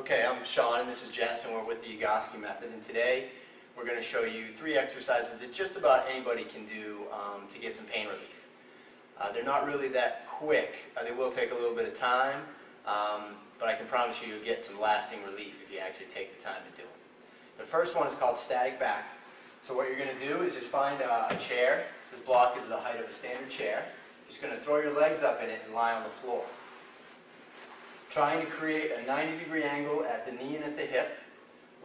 Okay, I'm Sean and this is Jess and we're with the E-Cise method, and today we're going to show you 3 exercises that just about anybody can do to get some pain relief. They're not really that quick. They will take a little bit of time, but I can promise you you'll get some lasting relief if you actually take the time to do them. The first one is called static back. So what you're going to do is just find a chair. This block is the height of a standard chair. Just going to throw your legs up in it and lie on the floor. Trying to create a 90-degree angle at the knee and at the hip,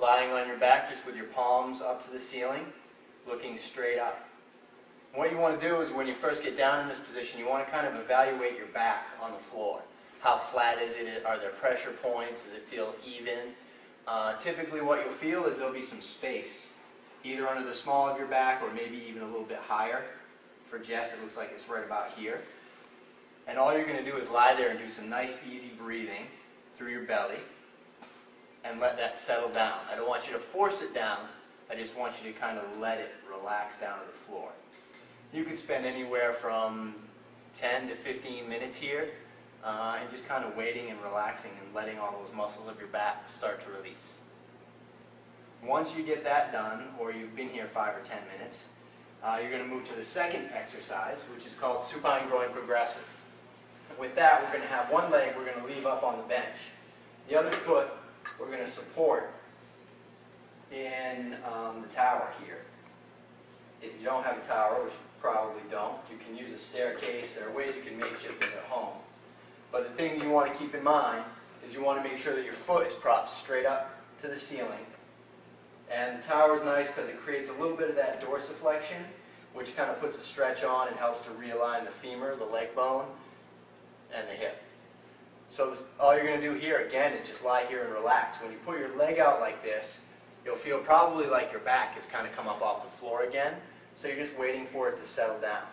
lying on your back just with your palms up to the ceiling, looking straight up. And what you want to do is when you first get down in this position, you want to kind of evaluate your back on the floor. How flat is it? Are there pressure points? Does it feel even? Typically what you'll feel is there'll be some space, either under the small of your back or maybe even a little bit higher. For Jess, it looks like it's right about here. And all you're going to do is lie there and do some nice easy breathing through your belly and let that settle down. I don't want you to force it down, I just want you to kind of let it relax down to the floor. You could spend anywhere from 10 to 15 minutes here and just kind of waiting and relaxing and letting all those muscles of your back start to release. Once you get that done, or you've been here 5 or 10 minutes, you're going to move to the second exercise, which is called supine groin progressive. With that, we're going to have one leg we're going to leave up on the bench. The other foot we're going to support in the tower here. If you don't have a tower, which you probably don't, you can use a staircase. There are ways you can makeshift this at home. But the thing you want to keep in mind is you want to make sure that your foot is propped straight up to the ceiling. And the tower is nice because it creates a little bit of that dorsiflexion, which kind of puts a stretch on and helps to realign the femur, the leg bone, and the hip. So all you're going to do here again is just lie here and relax. When you put your leg out like this, you'll feel probably like your back has kind of come up off the floor again, so you're just waiting for it to settle down.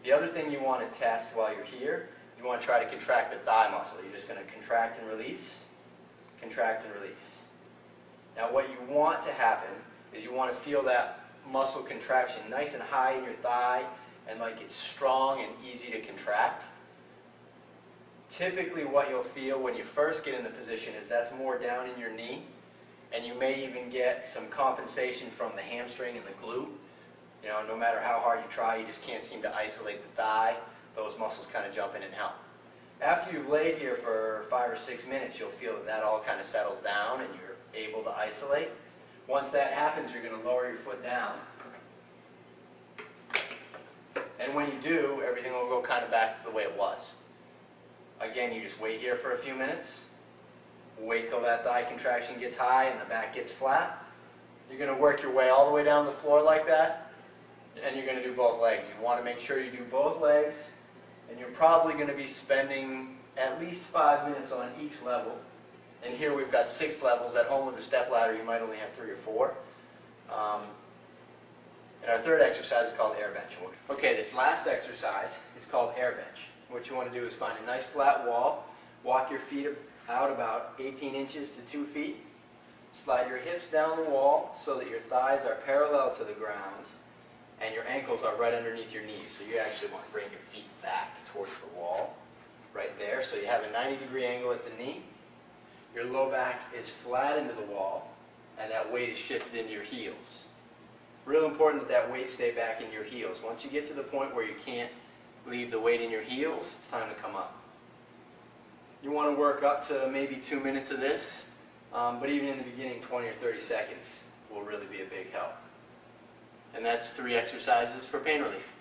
The other thing you want to test while you're here, you want to try to contract the thigh muscle. You're just going to contract and release, contract and release. Now what you want to happen is you want to feel that muscle contraction nice and high in your thigh and like it's strong and easy to contract. Typically what you'll feel when you first get in the position is that's more down in your knee, and you may even get some compensation from the hamstring and the glute. You know, no matter how hard you try, you just can't seem to isolate the thigh. Those muscles kind of jump in and help. After you've laid here for 5 or 6 minutes, you'll feel that all kind of settles down and you're able to isolate. Once that happens, you're going to lower your foot down. And when you do, everything will go kind of back to the way it was. Again, you just wait here for a few minutes. Wait till that thigh contraction gets high and the back gets flat. You're going to work your way all the way down the floor like that, and you're going to do both legs. You want to make sure you do both legs, and you're probably going to be spending at least 5 minutes on each level. And here we've got 6 levels. At home with a step ladder, you might only have 3 or 4. And our third exercise is called Airbench. Okay, this last exercise is called Airbench. What you want to do is find a nice flat wall, walk your feet out about 18 inches to 2 feet, slide your hips down the wall so that your thighs are parallel to the ground and your ankles are right underneath your knees. So you actually want to bring your feet back towards the wall, right there. So you have a 90-degree angle at the knee. Your low back is flat into the wall and that weight is shifted into your heels. Real important that that weight stay back in your heels. Once you get to the point where you can't leave the weight in your heels, it's time to come up. You want to work up to maybe 2 minutes of this, but even in the beginning, 20 or 30 seconds will really be a big help. And that's 3 exercises for pain relief.